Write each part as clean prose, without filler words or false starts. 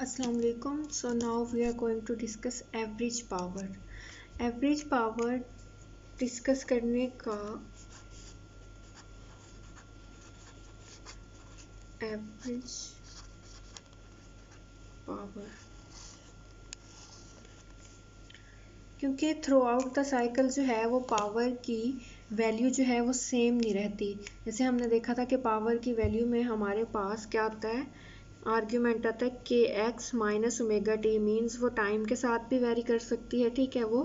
Assalamu alaikum. So now we are going to discuss average power. Average power discuss करने का average power, क्योंकि through out the cycle जो है वो power की वैल्यू जो है वो सेम नहीं रहती। जैसे हमने देखा था कि पावर की वैल्यू में हमारे पास क्या आता है, आर्ग्यूमेंट आता है के x minus omega T, means वो टाइम के साथ भी वेरी कर सकती है, ठीक है, वो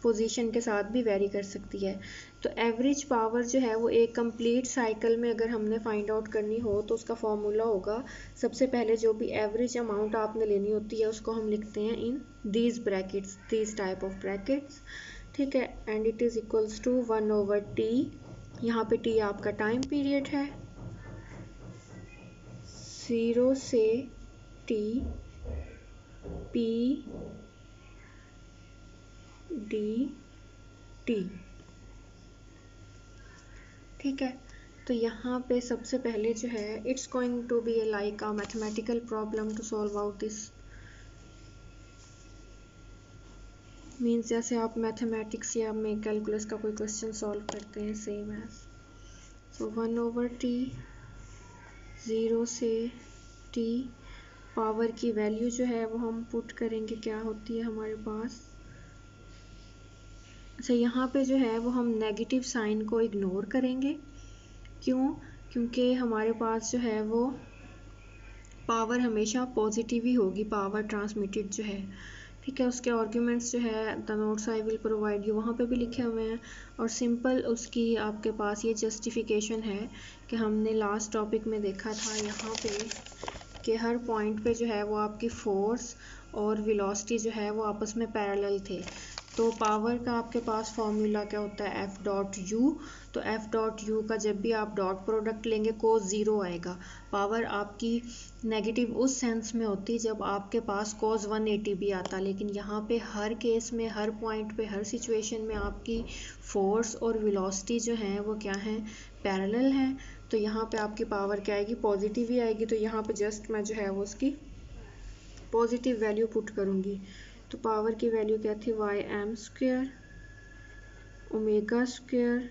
पोजीशन के साथ भी वेरी कर सकती है। तो एवरेज पावर जो है वो एक कंप्लीट साइकिल में अगर हमने फाइंड आउट करनी हो तो उसका फॉर्मूला होगा, सबसे पहले जो भी एवरेज अमाउंट आपने लेनी होती है उसको हम लिखते हैं in these brackets, these type of brackets, ठीक है, and it is equals to 1/t। यहाँ पे t आपका टाइम पीरियड है, 0 से t p dt, ठीक है। तो यहाँ पे सबसे पहले जो है it's going to be like a mathematical problem to solve out this, means जैसे आप मैथमेटिक्स या में कैलकुलस का कोई क्वेश्चन सॉल्व करते हैं, सेम एज। सो 1/t, 0 से t, पावर की वैल्यू जो है वो हम पुट करेंगे, क्या होती है हमारे पास। अच्छा, यहाँ पे जो है वो हम नेगेटिव साइन को इग्नोर करेंगे, क्यों, क्योंकि हमारे पास जो है वो पावर हमेशा पॉजिटिव ही होगी, पावर ट्रांसमिटेड जो है, ठीक है। उसके आर्ग्यूमेंट्स जो है the notes I will provide you, वहाँ पे भी लिखे हुए हैं, और सिंपल उसकी आपके पास ये जस्टिफिकेशन है कि हमने लास्ट टॉपिक में देखा था यहाँ पे कि हर पॉइंट पे जो है वो आपकी फोर्स और वेलोसिटी जो है वो आपस में पैरेलल थे। तो पावर का आपके पास फॉर्मूला क्या होता है, एफ डॉट यू। तो एफ डॉट यू का जब भी आप डॉट प्रोडक्ट लेंगे कोस ज़ीरो आएगा। पावर आपकी नेगेटिव उस सेंस में होती जब आपके पास कोस 180 भी आता, लेकिन यहाँ पे हर केस में, हर पॉइंट पे, हर सिचुएशन में आपकी फोर्स और वेलोसिटी जो है वो क्या है, पैरेलल हैं। तो यहाँ पे आपकी पावर क्या आएगी, पॉजिटिव ही आएगी। तो यहाँ पे जस्ट मैं जो है वो उसकी पॉजिटिव वैल्यू पुट करूँगी। तो पावर की वैल्यू क्या थी, y_m² omega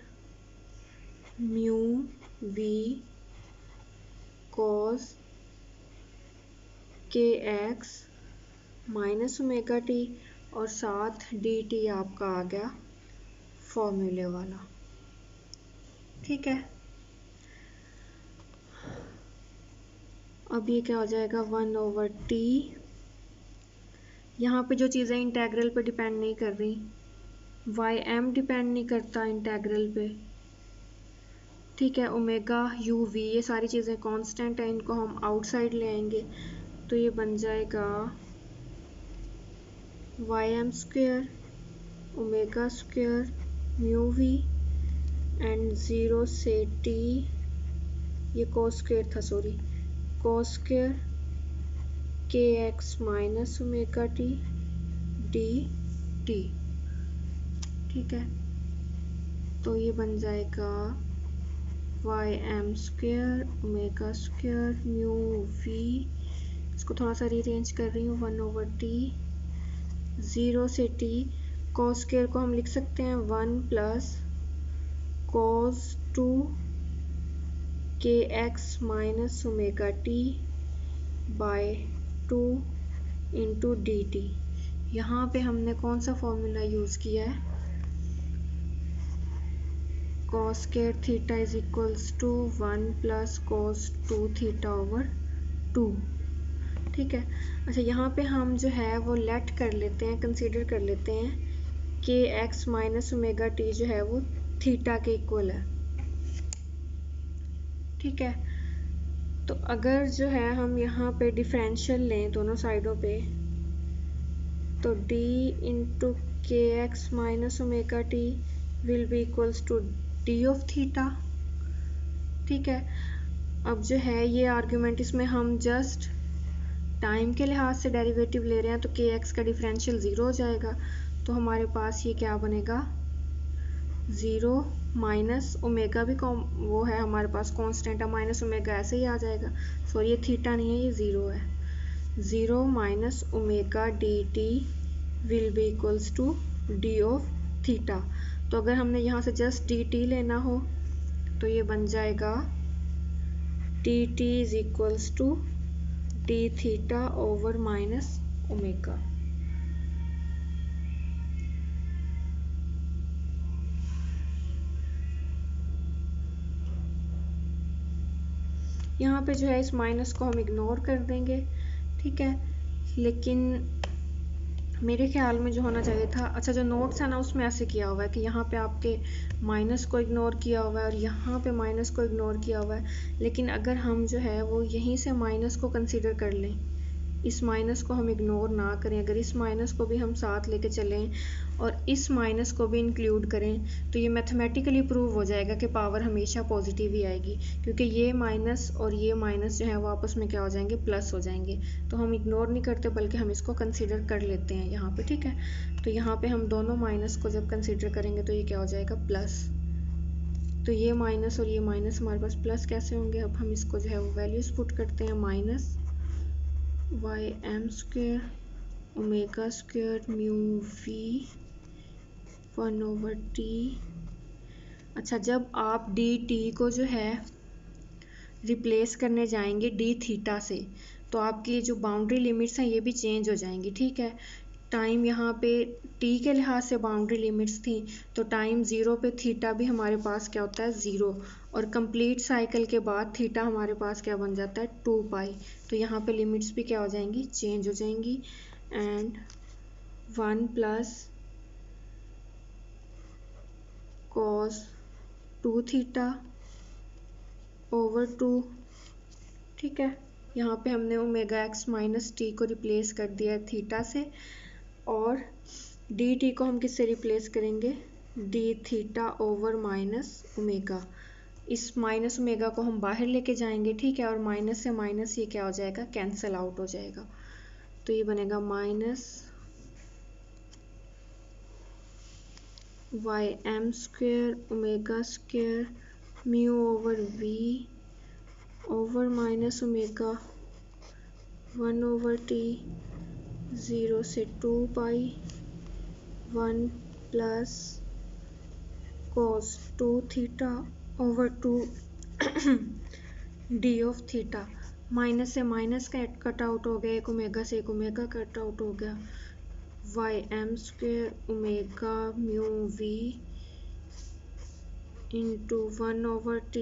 mu v cos kx minus omega t, और साथ dt आपका आ गया फॉर्मूले वाला, ठीक है। अब ये क्या हो जाएगा, 1/t। यहाँ पे जो चीज़ें इंटेग्रल पे डिपेंड नहीं कर रही, y_m डिपेंड नहीं करता इंटेग्रल पे, ठीक है। ओमेगा u v ये सारी चीज़ें कांस्टेंट है, इनको हम आउटसाइड ले आएंगे, तो ये बन जाएगा y_m² omega mu v and 0 से t, ये cos² था, sorry, cos² kx minus omega t dt, ठीक है। तो ये बन जाएगा y_m² ओमेगा² म्यू v, इसको थोड़ा सा रीअरेंज कर रही हूँ, 1/t, 0 से t, cos² को हम लिख सकते हैं 1 plus cos 2 kx minus omega t by 2 into dt। यहाँ पे हमने कौन सा फॉर्मूला यूज़ किया है, cos² theta is equals to 1 plus cos 2 थीटा/2, ठीक है। अच्छा, यहाँ पे हम जो है वो लेट कर लेते हैं, कंसीडर कर लेते हैं कि x माइनस ओमेगा टी जो है वो थीटा के इक्वल है, ठीक है। तो अगर जो है हम यहाँ पे डिफरेंशियल लें दोनों साइडों पे, तो d into k x minus omega t will be equals to d of theta, ठीक है। अब जो है ये आर्ग्यूमेंट, इसमें हम जस्ट टाइम के लिहाज से डेरिवेटिव ले रहे हैं, तो के एक्स का डिफरेंशियल 0 हो जाएगा। तो हमारे पास ये क्या बनेगा, 0 माइनस ओमेगा भी वो है हमारे पास कांस्टेंट है, माइनस ओमेगा ऐसे ही आ जाएगा, सॉरी ये थीटा नहीं है, ये 0 है। 0 minus omega d t will be equals to d of theta. तो अगर हमने यहाँ से जस्ट डी टी लेना हो तो ये बन जाएगा d t is equals to d theta over minus omega. यहाँ पे जो है इस माइनस को हम इग्नोर कर देंगे, ठीक है। लेकिन मेरे ख्याल में जो होना चाहिए था, अच्छा जो नोट्स है ना उसमें ऐसे किया हुआ है कि यहाँ पे आपके माइनस को इग्नोर किया हुआ है और यहाँ पे माइनस को इग्नोर किया हुआ है। लेकिन अगर हम जो है वो यहीं से माइनस को कंसीडर कर लें, इस माइनस को हम इग्नोर ना करें, अगर इस माइनस को भी हम साथ लेके चलें और इस माइनस को भी इंक्लूड करें तो ये मैथमेटिकली प्रूव हो जाएगा कि पावर हमेशा पॉजिटिव ही आएगी, क्योंकि ये माइनस और ये माइनस जो है वो आपस में क्या हो जाएंगे, प्लस हो जाएंगे। तो हम इग्नोर नहीं करते बल्कि हम इसको कंसीडर कर लेते हैं यहाँ पे, ठीक है। तो यहाँ पे हम दोनों माइनस को जब कंसीडर करेंगे तो ये क्या हो जाएगा, प्लस। तो ये माइनस और ये माइनस हमारे पास प्लस कैसे होंगे, अब हम इसको जो है वो वैल्यूज पुट करते हैं, minus y m square omega square mu v 1/t। अच्छा, जब आप डी टी को जो है रिप्लेस करने जाएंगे डी थीटा से तो आपकी जो बाउंड्री लिमिट्स हैं ये भी चेंज हो जाएंगी, ठीक है। टाइम यहाँ पे टी के लिहाज से बाउंड्री लिमिट्स थी तो टाइम 0 पे थीटा भी हमारे पास क्या होता है, 0। और कंप्लीट साइकिल के बाद थीटा हमारे पास क्या बन जाता है, 2 पाई। तो यहाँ पे लिमिट्स भी क्या हो जाएंगी, चेंज हो जाएंगी। And 1 plus cos 2 theta over 2, ठीक है। यहाँ पे हमने ओमेगा एक्स माइनस टी को रिप्लेस कर दिया है थीटा से, और डी टी को हम किससे रिप्लेस करेंगे, D theta over minus omega. इस माइनस ओमेगा को हम बाहर लेके जाएंगे, ठीक है। और माइनस से माइनस ये क्या हो जाएगा, कैंसिल आउट हो जाएगा। तो ये बनेगा minus y m square omega square mu over v over minus omega 1/t 0 से 2 pi 1 plus cos 2 theta over 2 d of theta. Minus से माइनस का कट आउट हो गया, एक ओमेगा से एक ओमेगा कट आउट हो गया। Y m square omega mu v into 1/t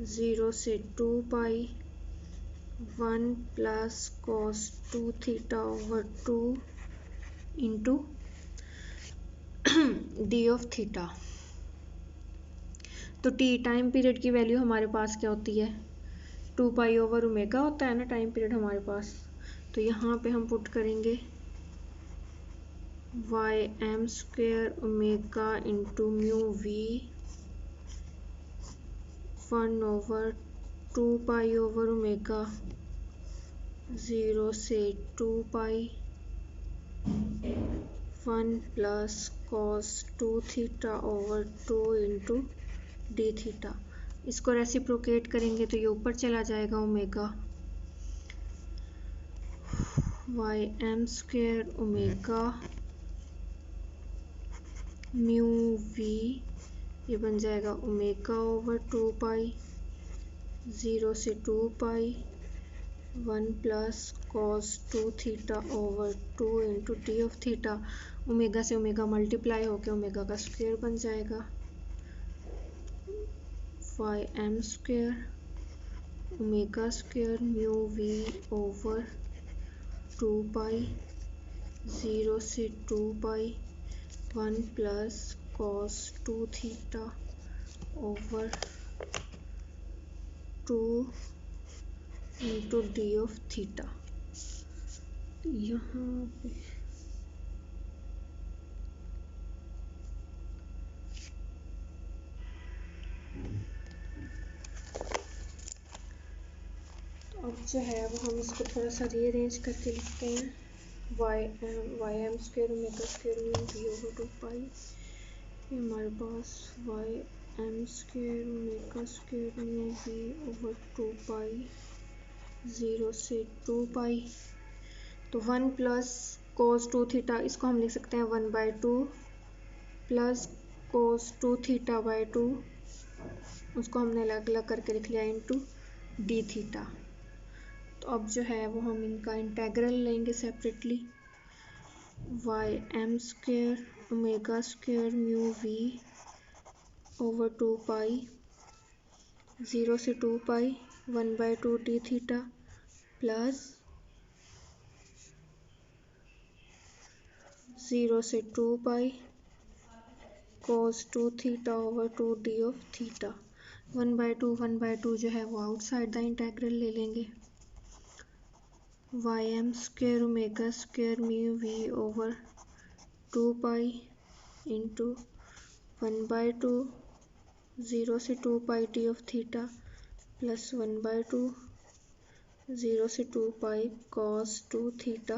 0 से 2 pi 1 plus cos 2 theta over 2 into d of theta. तो टी टाइम पीरियड की वैल्यू हमारे पास क्या होती है, 2 पाई ओवर ओमेगा होता है ना टाइम पीरियड हमारे पास। तो यहाँ पे हम पुट करेंगे y m square omega into mu v 1/2 pi over omega 0 से 2 pi 1 plus cos 2 theta over 2 into d theta. इसको रेसिप्रोकेट करेंगे तो ये ऊपर चला जाएगा omega y m square omega mu v, ये बन जाएगा ओमेगा ओवर 2 पाई 0 से 2 pi 1 plus cos 2 theta over 2 into d of theta. Omega से ओमेगा मल्टीप्लाई होकर ओमेगा का स्क्वायर बन जाएगा y m square omega square mu v over 2 pi 0 से 2 pi 1 plus cos 2 theta over 2 into d of theta. यहाँ पे अब जो है वो हम इसको थोड़ा सा रीअरेंज करके लिखते हैं, y m square omega square mu v over 2 pi, ये हमारे पास y m square omega square mu v over 2 pi 0 से 2 पाई। तो 1 प्लस कोस 2 थीटा, इसको हम लिख सकते हैं 1/2 प्लस कोस 2 थीटा बाई 2, उसको हमने अलग अलग करके लिख लिया, इंटू डी थीटा। तो अब जो है वो हम इनका इंटेग्रल लेंगे separately. Y m square omega square mu v over 2 pi 0 से 2 पाई 1/2 डी थीटा प्लस 0 से 2 pi cos 2 theta over 2 d of theta. 1/2 जो है वो आउटसाइड द इंटेग्रल ले लेंगे। Y m square omega square mu v over 2 pi into 1/2 0 से 2 pi d of theta plus 1/2 0 से 2 pi cos 2 theta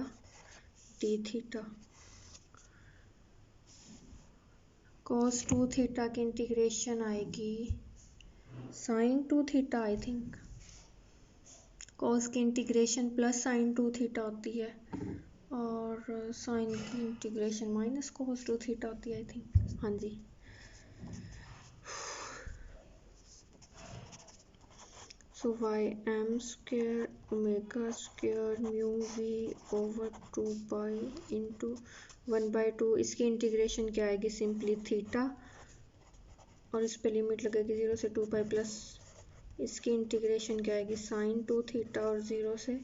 d theta. cos 2 theta की integration आएगी sin 2 theta, I think. cos की integration plus sin 2 theta होती है और sin की integration minus cos 2 theta होती है, आई थिंक। हाँ जी। So y m square omega square mu v over 2 pi into 1/2, इसकी इंटीग्रेशन क्या आएगी, सिंपली थीटा, और इस पे लिमिट लगेगी 0 से 2 पाई प्लस इसकी इंटीग्रेशन क्या आएगी sin 2 थीटा और 0 से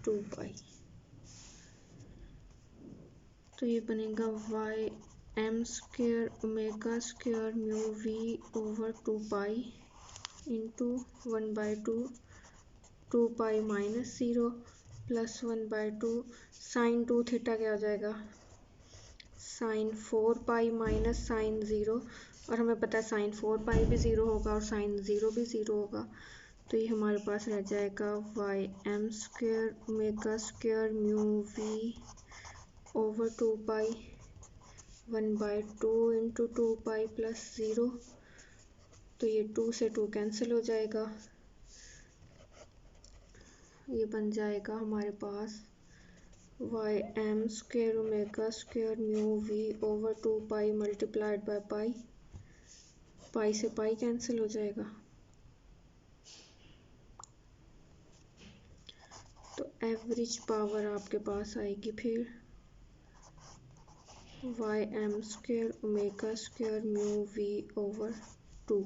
2 पाई। तो ये बनेगा y m square omega square mu v over 2 pi into 1/2 2 pi minus 0 प्लस 1/2 sin 2 थीटा क्या हो जाएगा sin 4 पाई माइनस sin 0, और हमें पता है sin 4 पाई भी 0 होगा और sin 0 भी 0 होगा। तो ये हमारे पास रह जाएगा y m square omega square mu v over 2 pi 1/2 into 2 pi plus 0। तो ये 2 से 2 कैंसिल हो जाएगा, ये बन जाएगा हमारे पास y m square omega square mu v over 2 pi multiplied by pi, pi से पाई कैंसिल हो जाएगा। तो एवरेज पावर आपके पास आएगी फिर y m square omega square mu v over 2।